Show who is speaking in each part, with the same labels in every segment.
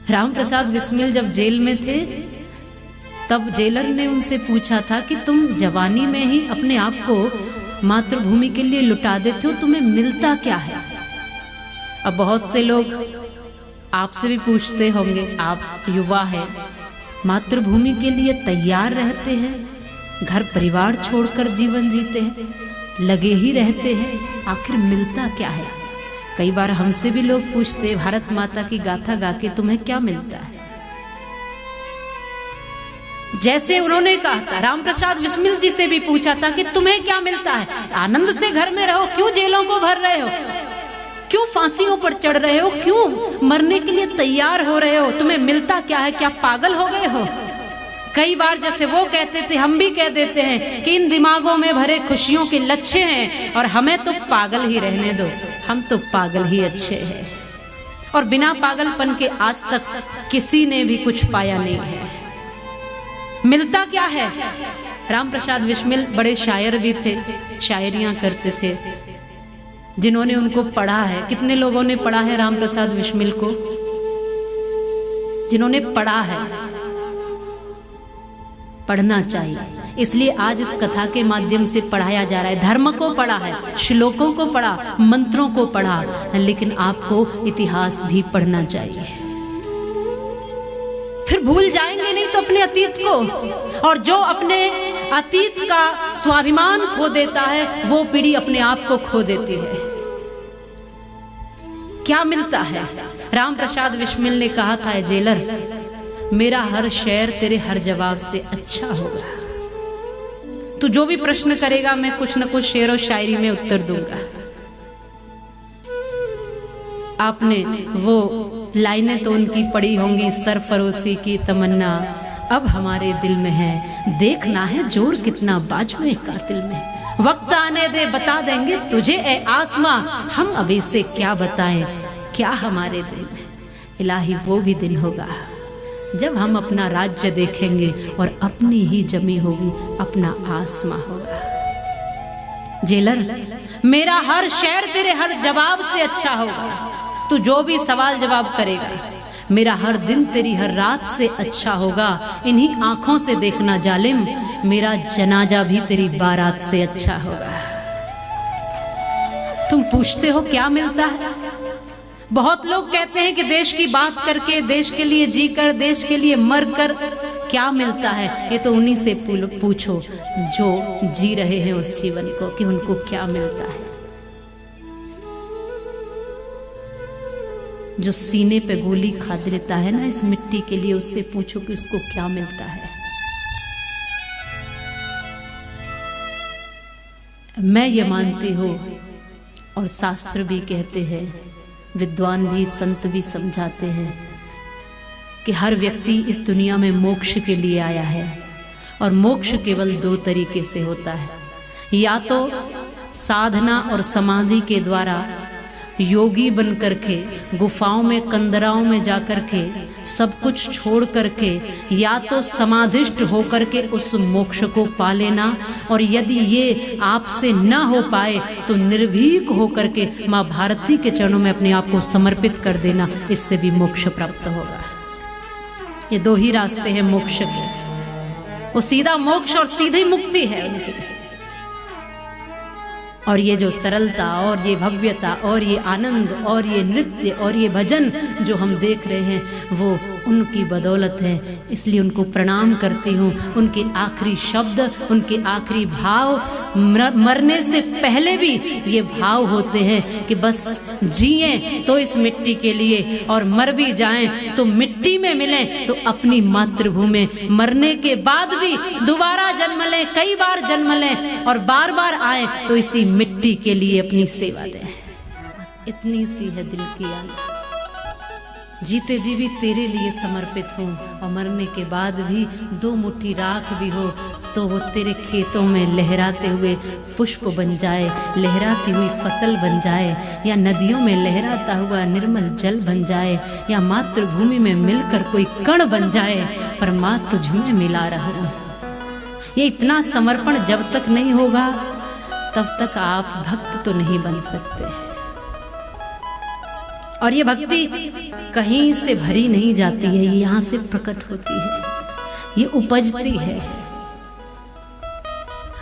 Speaker 1: राम प्रसाद बिस्मिल जब जेल में थे तब जेलर ने उनसे पूछा था कि तुम जवानी में ही अपने आप को मातृभूमि के लिए लुटा देते हो, तुम्हें मिलता क्या है? अब बहुत से लोग आपसे भी पूछते होंगे, आप युवा हैं, मातृभूमि के लिए तैयार रहते हैं, घर परिवार छोड़कर जीवन जीते हैं, लगे ही रहते हैं, आखिर मिलता क्या है? कई बार हमसे भी लोग पूछते हैं, भारत माता की गाथा गा के तुम्हें क्या मिलता है? जैसे उन्होंने कहा था, राम प्रसाद बिस्मिल जी से भी पूछा था कि तुम्हें क्या मिलता है? आनंद से घर में रहो, क्यों जेलों को भर रहे हो? क्यों फांसियों पर चढ़ रहे हो? क्यों मरने के लिए तैयार हो रहे हो? तुम्हें मिलता क्या है? क्या पागल हो गए हो? कई बार जैसे वो कहते थे, हम भी कह देते हैं कि इन दिमागों में भरे खुशियों के लच्छे हैं और हमें तो पागल ही रहने दो, हम तो पागल ही अच्छे हैं। और बिना पागलपन के आज तक किसी ने भी कुछ पाया नहीं है। मिलता क्या है? राम प्रसाद बिस्मिल बड़े शायर भी थे, शायरियां करते थे। जिन्होंने उनको पढ़ा है, कितने लोगों ने पढ़ा है राम प्रसाद बिस्मिल को? जिन्होंने पढ़ा है, पढ़ना चाहिए, इसलिए आज इस कथा के माध्यम से पढ़ाया जा रहा है। धर्म को पढ़ा है, श्लोकों को पढ़ा, मंत्रों को पढ़ा, लेकिन आपको इतिहास भी पढ़ना चाहिए। फिर भूल जाएंगे नहीं तो अपने अतीत को, और जो अपने अतीत का स्वाभिमान खो देता है वो पीढ़ी अपने आप को खो देती है। क्या मिलता है? राम प्रसाद बिस्मिल ने कहा था, जेलर, मेरा हर शेर तेरे हर जवाब से अच्छा होगा। तू जो भी प्रश्न करेगा मैं कुछ न कुछ शेर और शायरी में उत्तर दूंगा। आपने वो लाइनें तो उनकी पढ़ी होंगी, सरफरोशी की तमन्ना अब हमारे दिल में है, देखना है जोर कितना बाजुए कातिल में, वक्त आने दे बता देंगे तुझे ए आसमां, हम अभी से क्या बताएं क्या हमारे दिल में। इलाही वो भी दिन होगा जब हम अपना राज्य देखेंगे और अपनी ही जमी होगी, अपना आसमां होगा। जेलर, मेरा हर शेर तेरे हर जवाब से अच्छा होगा। तू जो भी सवाल जवाब करेगा, मेरा हर दिन तेरी हर रात से अच्छा होगा। इन्हीं आंखों से देखना जालिम, मेरा जनाजा भी तेरी बारात से अच्छा होगा। तुम पूछते हो क्या मिलता है? बहुत लोग कहते हैं कि देश की बात करके, देश के लिए जी कर, देश के लिए मर कर क्या मिलता है? ये तो उन्हीं से पूछो जो जी रहे हैं उस जीवन को कि उनको क्या मिलता है। जो सीने पे गोली खा देता है ना इस मिट्टी के लिए, उससे पूछो कि उसको क्या मिलता है। मैं ये मानती हूँ, और शास्त्र भी कहते हैं, विद्वान भी संत भी समझाते हैं कि हर व्यक्ति इस दुनिया में मोक्ष के लिए आया है, और मोक्ष केवल दो तरीके से होता है। या तो साधना और समाधि के द्वारा योगी बन करके गुफाओं में, कंदराओं में जाकर के सब कुछ छोड़ करके, या तो समाधिष्ट होकर के उस मोक्ष को पा लेना, और यदि ये आपसे न हो पाए तो निर्भीक होकर के माँ भारती के चरणों में अपने आप को समर्पित कर देना, इससे भी मोक्ष प्राप्त होगा। ये दो ही रास्ते हैं मोक्ष के, वो सीधा मोक्ष और सीधी मुक्ति है उनकी। और ये जो सरलता और ये भव्यता और ये आनंद और ये नृत्य और ये भजन जो हम देख रहे हैं वो उनकी बदौलत है। इसलिए उनको प्रणाम करती हूँ। उनके आखिरी शब्द, उनके आखिरी भाव, मरने से पहले भी ये भाव होते हैं कि बस जिएं तो इस मिट्टी के लिए, और मर भी जाएं तो मिट्टी में मिलें तो अपनी मातृभूमि, मरने के बाद भी दोबारा जन्म लें, कई बार जन्म लें और बार बार आए तो इसी मिट्टी के लिए अपनी सेवा दें। बस इतनी सी है दिल की आग। जीते जी भी तेरे लिए समर्पित हूँ, और मरने के बाद भी दो मुट्ठी राख भी हो तो वो तेरे खेतों में लहराते हुए पुष्प बन जाए, लहराती हुई फसल बन जाए, या नदियों में लहराता हुआ निर्मल जल बन जाए, या मातृभूमि में मिलकर कोई कण बन जाए, पर माँ तुझ में मिला रहूं। ये इतना समर्पण जब तक नहीं होगा तब तक आप भक्त तो नहीं बन सकते। और ये भक्ति कहीं से भरी नहीं जाती है, ये यहाँ से प्रकट होती है, ये उपजती है।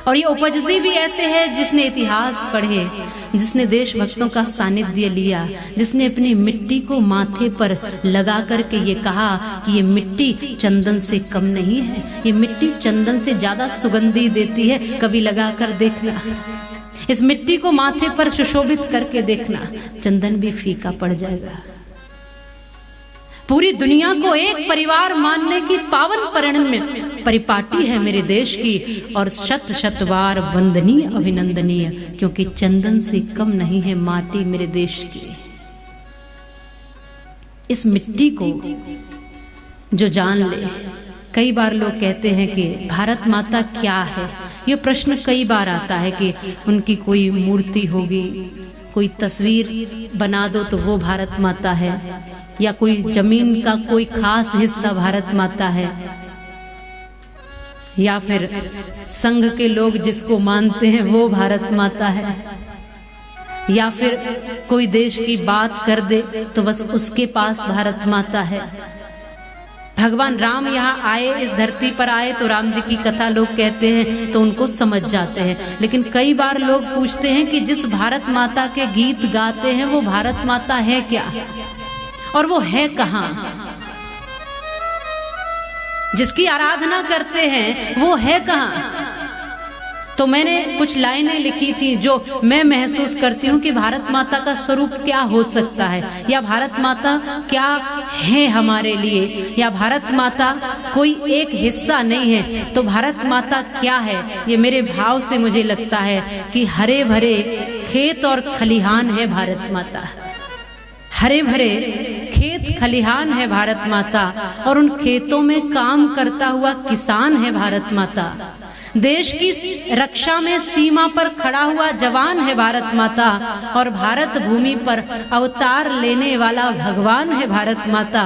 Speaker 1: और ये उपजती भी ऐसे है जिसने इतिहास पढ़े, जिसने देशभक्तों का सानिध्य लिया, जिसने अपनी मिट्टी को माथे पर लगा करके ये कहा कि ये मिट्टी चंदन से कम नहीं है, ये मिट्टी चंदन से ज्यादा सुगंधी देती है, कभी लगा कर देखना, इस मिट्टी को माथे पर सुशोभित करके देखना, चंदन भी फीका पड़ जाएगा। पूरी दुनिया को एक परिवार मानने की पावन परिपाटी है मेरे देश की, और शत शत बार वंदनीय अभिनंदनीय, क्योंकि चंदन से कम नहीं है माटी मेरे देश की। इस मिट्टी को जो जान ले, कई बार लोग कहते हैं कि भारत माता क्या है, ये प्रश्न कई बार आता है कि उनकी कोई मूर्ति होगी, कोई तस्वीर बना दो तो वो भारत माता है, या कोई जमीन का कोई खास हिस्सा भारत माता है, या फिर संघ के लोग जिसको मानते हैं वो भारत माता है, या फिर कोई देश की बात कर दे तो बस उसके पास भारत माता है। भगवान राम यहाँ आए, इस धरती पर आए तो राम जी की कथा लोग कहते हैं तो उनको समझ जाते हैं, लेकिन कई बार लोग पूछते हैं कि जिस भारत माता के गीत गाते हैं वो भारत माता है क्या, और वो है कहाँ? जिसकी आराधना करते हैं वो है कहाँ? तो मैंने कुछ लाइनें लिखी थी जो मैं महसूस करती हूँ कि भारत माता का स्वरूप क्या हो सकता है, या भारत माता क्या है हमारे लिए, या भारत माता कोई एक हिस्सा नहीं है, तो भारत माता क्या है? ये मेरे भाव से मुझे लगता है कि हरे भरे खेत और खलिहान है भारत माता, हरे भरे खेत खलिहान है भारत माता, और उन खेतों में काम करता हुआ किसान है भारत माता, देश की रक्षा में सीमा पर खड़ा हुआ जवान है भारत माता, और भारत भूमि पर अवतार लेने वाला भगवान है भारत माता,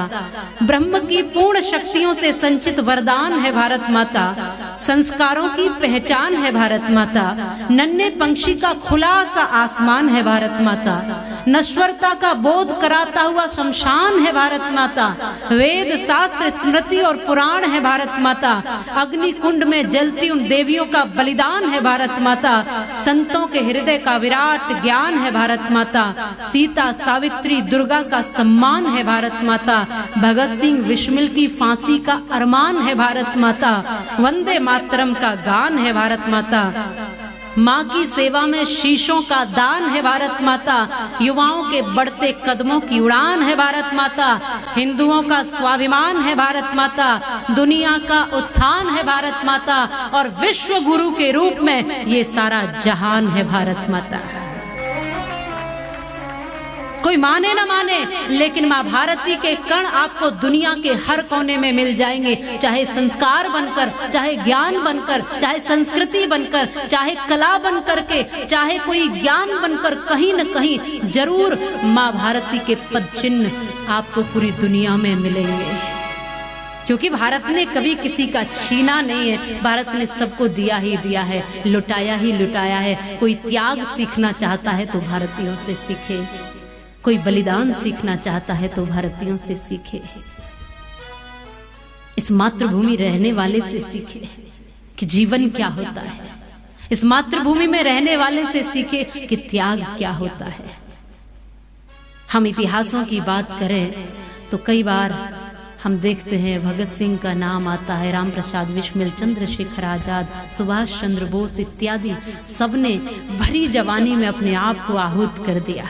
Speaker 1: ब्रह्म की पूर्ण शक्तियों से संचित वरदान है भारत माता, संस्कारों की पहचान है भारत माता, नन्हे पंछी का खुला सा आसमान है भारत माता, नश्वरता का बोध कराता हुआ शमशान है भारत माता, वेद शास्त्र स्मृति और पुराण है भारत माता, अग्नि कुंड में जलती उन देवियों का बलिदान है भारत माता, संतों के हृदय का विराट ज्ञान है भारत माता, सीता सावित्री दुर्गा का सम्मान है भारत माता, भगत सिंह विस्मिल की फांसी का अरमान है भारत माता, वंदे मातरम का गान है भारत माता, माँ की सेवा में शीशों का दान है भारत माता, युवाओं के बढ़ते कदमों की उड़ान है भारत माता, हिंदुओं का स्वाभिमान है भारत माता, दुनिया का उत्थान है भारत माता, और विश्व गुरु के रूप में ये सारा जहान है भारत माता। कोई माने ना माने, लेकिन माँ भारती के कण आपको दुनिया के हर कोने में मिल जाएंगे, चाहे संस्कार बनकर, चाहे ज्ञान बनकर, चाहे संस्कृति बनकर, चाहे कला बनकर के, चाहे कोई ज्ञान बनकर, कहीं न कहीं जरूर माँ भारती के पद चिन्ह आपको पूरी दुनिया में मिलेंगे, क्योंकि भारत ने कभी किसी का छीना नहीं है, भारत ने सबको दिया ही दिया है, लुटाया ही लुटाया है। कोई त्याग सीखना चाहता है तो भारतीयों से सीखे, कोई बलिदान सीखना चाहता है तो भारतीयों से सीखे, इस मातृभूमि रहने वाले से सीखे कि जीवन क्या होता है, इस मातृभूमि में रहने वाले से सीखे कि त्याग क्या होता है। हम इतिहासों की बात करें तो कई बार हम देखते हैं भगत सिंह का नाम आता है, राम प्रसाद बिस्मिल, चंद्रशेखर आजाद, सुभाष चंद्र बोस इत्यादि सबने भरी जवानी में अपने आप को आहूत कर दिया।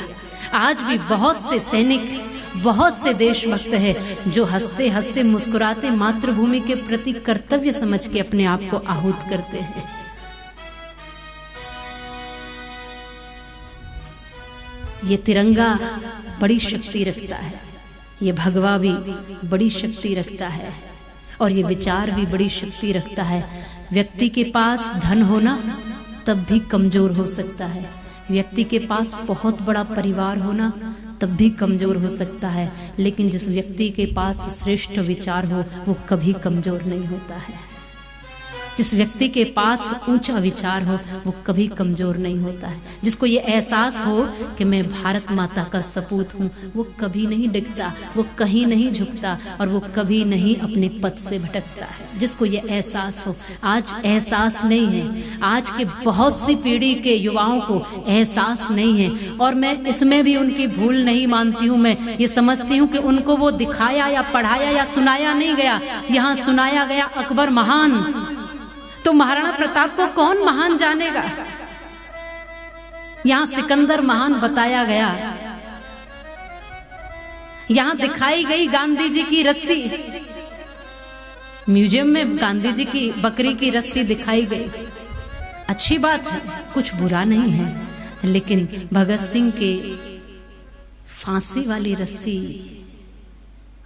Speaker 1: आज भी बहुत से सैनिक, बहुत से देशभक्त हैं जो हंसते हंसते मुस्कुराते मातृभूमि के प्रति कर्तव्य समझ के अपने आप को आहूत करते हैं। ये तिरंगा बड़ी शक्ति रखता है, ये भगवा भी बड़ी शक्ति रखता है, और ये विचार भी बड़ी शक्ति रखता है। व्यक्ति के पास धन होना तब भी कमजोर हो सकता है, व्यक्ति के पास बहुत बड़ा परिवार होना तब भी कमजोर हो सकता है, लेकिन जिस व्यक्ति के पास श्रेष्ठ विचार हो वो कभी कमजोर नहीं होता है। जिस व्यक्ति के पास ऊंचा विचार हो वो कभी कमजोर नहीं होता है। जिसको ये एहसास हो कि मैं भारत माता का सपूत हूँ, वो कभी नहीं डिगता, वो कहीं नहीं झुकता और वो कभी नहीं अपने पद से भटकता है। जिसको ये एहसास हो, आज एहसास नहीं है, आज के बहुत सी पीढ़ी के युवाओं को एहसास नहीं है और मैं इसमें भी उनकी भूल नहीं मानती हूँ। मैं ये समझती हूँ कि उनको वो दिखाया या पढ़ाया या सुनाया नहीं गया, यहाँ सुनाया गया अकबर महान, तो महाराणा प्रताप को कौन महान जानेगा। यहाँ सिकंदर महान बताया गया, यहाँ दिखाई गई गांधी जी की रस्सी, म्यूजियम में गांधी जी की बकरी की रस्सी दिखाई गई, अच्छी बात है, कुछ बुरा नहीं है, लेकिन भगत सिंह के फांसी वाली रस्सी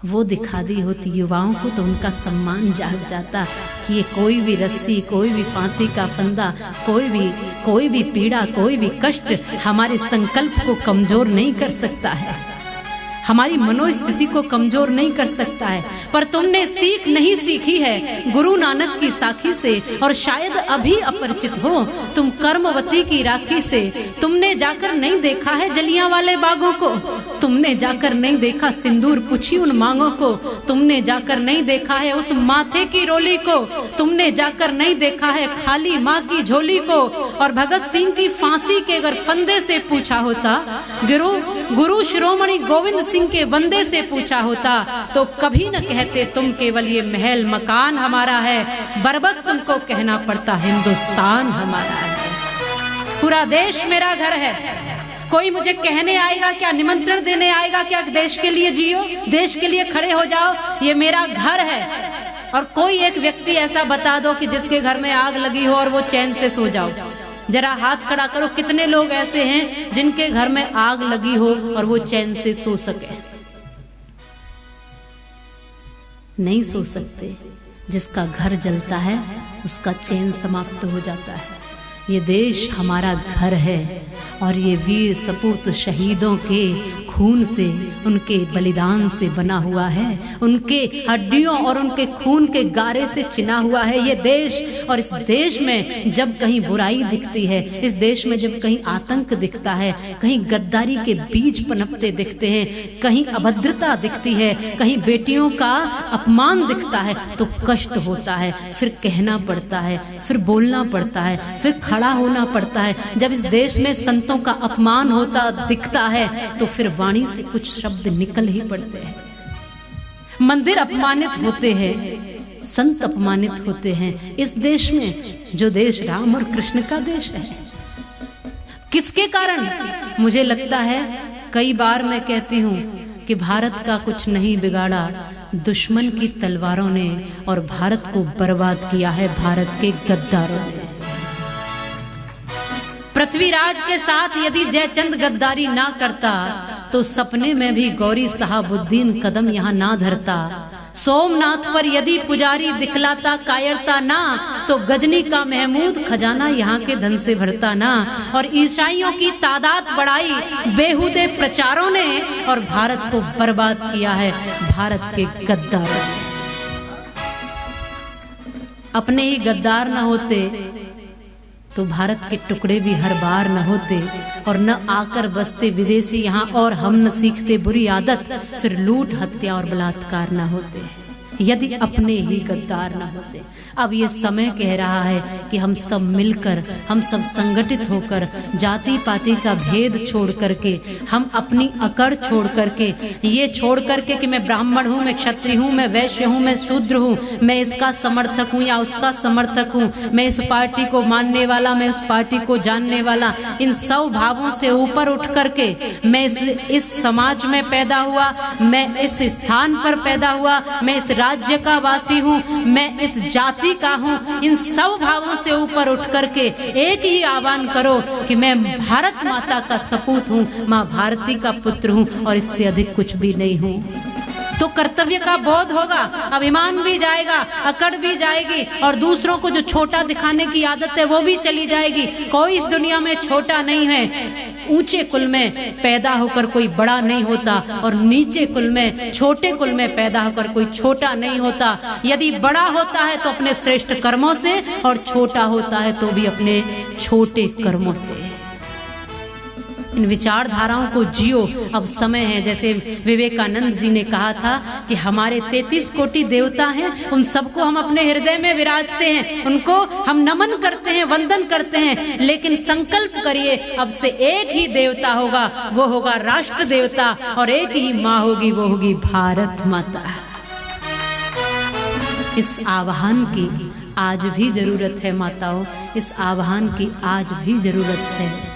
Speaker 1: वो दिखा दी होती युवाओं को तो उनका सम्मान जाग जाता कि ये कोई भी रस्सी, कोई भी फांसी का फंदा, कोई भी पीड़ा, कोई भी कष्ट हमारे संकल्प को कमजोर नहीं कर सकता है, हमारी मनोस्थिति को कमजोर नहीं कर सकता है। पर तुमने सीख नहीं सीखी है गुरु नानक की साखी से, और शायद अभी अपरिचित हो तुम कर्मवती की राखी से। तुमने जाकर नहीं देखा है जलियांवाले बागों को, तुमने जाकर नहीं देखा सिंदूर पुछी उन मांगों को, तुमने जाकर नहीं देखा है उस माथे की रोली को, तुमने जाकर नहीं देखा है खाली माँ की झोली को। और भगत सिंह की फांसी के अगर फंदे से पूछा होता, गुरु शिरोमणि गोविंद सिंह के वंदे से पूछा होता तो कभी न कहते तुम केवल ये महल मकान हमारा है, बरबस तुमको कहना पड़ता हिंदुस्तान हमारा है। पूरा देश मेरा घर है। कोई मुझे कहने आएगा क्या, निमंत्रण देने आएगा क्या, देश के लिए जियो, देश के लिए खड़े हो जाओ, ये मेरा घर है। और कोई एक व्यक्ति ऐसा बता दो कि जिसके घर में आग लगी हो और वो चैन से सो जाओ, जरा हाथ खड़ा करो, कितने लोग ऐसे हैं जिनके घर में आग लगी हो और वो चैन से सो सके। नहीं सो सकते। जिसका घर जलता है उसका चैन समाप्त हो जाता है। ये देश हमारा घर है और ये वीर सपूत शहीदों के खून से, उनके बलिदान से बना हुआ है, उनके हड्डियों और उनके खून के गारे से चिना हुआ है ये देश। और इस देश में जब कहीं बुराई दिखती है, इस देश में जब कहीं आतंक दिखता है, कहीं गद्दारी के बीज पनपते दिखते हैं, कहीं अभद्रता दिखती है, कहीं बेटियों का अपमान दिखता है तो कष्ट होता है, फिर कहना पड़ता है, फिर बोलना पड़ता है, फिर खड़ा होना पड़ता है। जब इस देश में संतों का अपमान होता दिखता है तो फिर वाणी से कुछ शब्द निकल ही पड़ते हैं। मंदिर अपमानित होते हैं, संत अपमानित होते हैं इस देश में, जो देश राम और कृष्ण का देश है। किसके कारण? मुझे लगता है कई बार मैं कहती हूँ कि भारत का कुछ नहीं बिगाड़ा, दुश्मन की तलवारों ने, और भारत को बर्बाद किया है भारत के गद्दारों ने। पृथ्वीराज के साथ यदि जयचंद गद्दारी ना करता तो सपने में भी गौरी साहबुद्दीन कदम यहाँ ना धरता। सोमनाथ पर यदि पुजारी दिखलाता कायरता ना तो गजनी का महमूद खजाना यहाँ के धन से भरता ना। और ईसाइयों की तादाद बढ़ाई बेहुदे प्रचारों ने और भारत को बर्बाद किया है भारत के गद्दारों ने। अपने ही गद्दार न होते तो भारत के टुकड़े भी हर बार न होते, और न आकर बसते विदेशी यहाँ और हम न सीखते बुरी आदत, फिर लूट हत्या और बलात्कार न होते यदि अपने ही गद्दार न होते। अब ये समय कह रहा है कि हम सब मिलकर, हम सब संगठित होकर, जाति पाति का भेद छोड़ करके, हम अपनी अकड़ छोड़ करके, ये छोड़ करके कि मैं ब्राह्मण हूँ, मैं क्षत्रिय हूँ, मैं वैश्य हूँ, मैं शूद्र हूँ, मैं इसका समर्थक हूँ या उसका समर्थक हूँ, मैं इस पार्टी को मानने वाला, मैं उस पार्टी को जानने वाला, इन सब भावों से ऊपर उठ करके मैं इस समाज में पैदा हुआ, मैं इस स्थान पर पैदा हुआ, मैं इस राज्य का वासी हूँ, मैं इस जाति का हूँ, इन सब भावों से ऊपर उठ करके एक ही आह्वान करो कि मैं भारत माता का सपूत हूँ, माँ भारती का पुत्र हूँ और इससे अधिक कुछ भी नहीं हूँ। तो कर्तव्य का बोध होगा, अभिमान भी जाएगा, अकड़ भी जाएगी और दूसरों को जो छोटा दिखाने की आदत है वो भी चली जाएगी। कोई इस दुनिया में छोटा नहीं है। ऊंचे कुल में पैदा होकर कोई बड़ा नहीं होता और नीचे कुल में, छोटे कुल में पैदा होकर कोई छोटा नहीं होता। यदि बड़ा होता है तो अपने श्रेष्ठ कर्मों से और छोटा होता है तो भी अपने छोटे कर्मों से। इन विचारधाराओं को जियो। अब समय है, जैसे विवेकानंद जी ने कहा था कि हमारे 33 कोटि देवता हैं, उन सबको हम अपने हृदय में विराजते हैं, उनको हम नमन करते हैं, वंदन करते हैं। लेकिन संकल्प करिए, अब से एक ही देवता होगा, वो होगा राष्ट्र देवता, और एक ही माँ होगी, वो होगी भारत माता। इस आह्वान की आज भी जरूरत है माताओं, इस आह्वान की आज भी जरूरत है।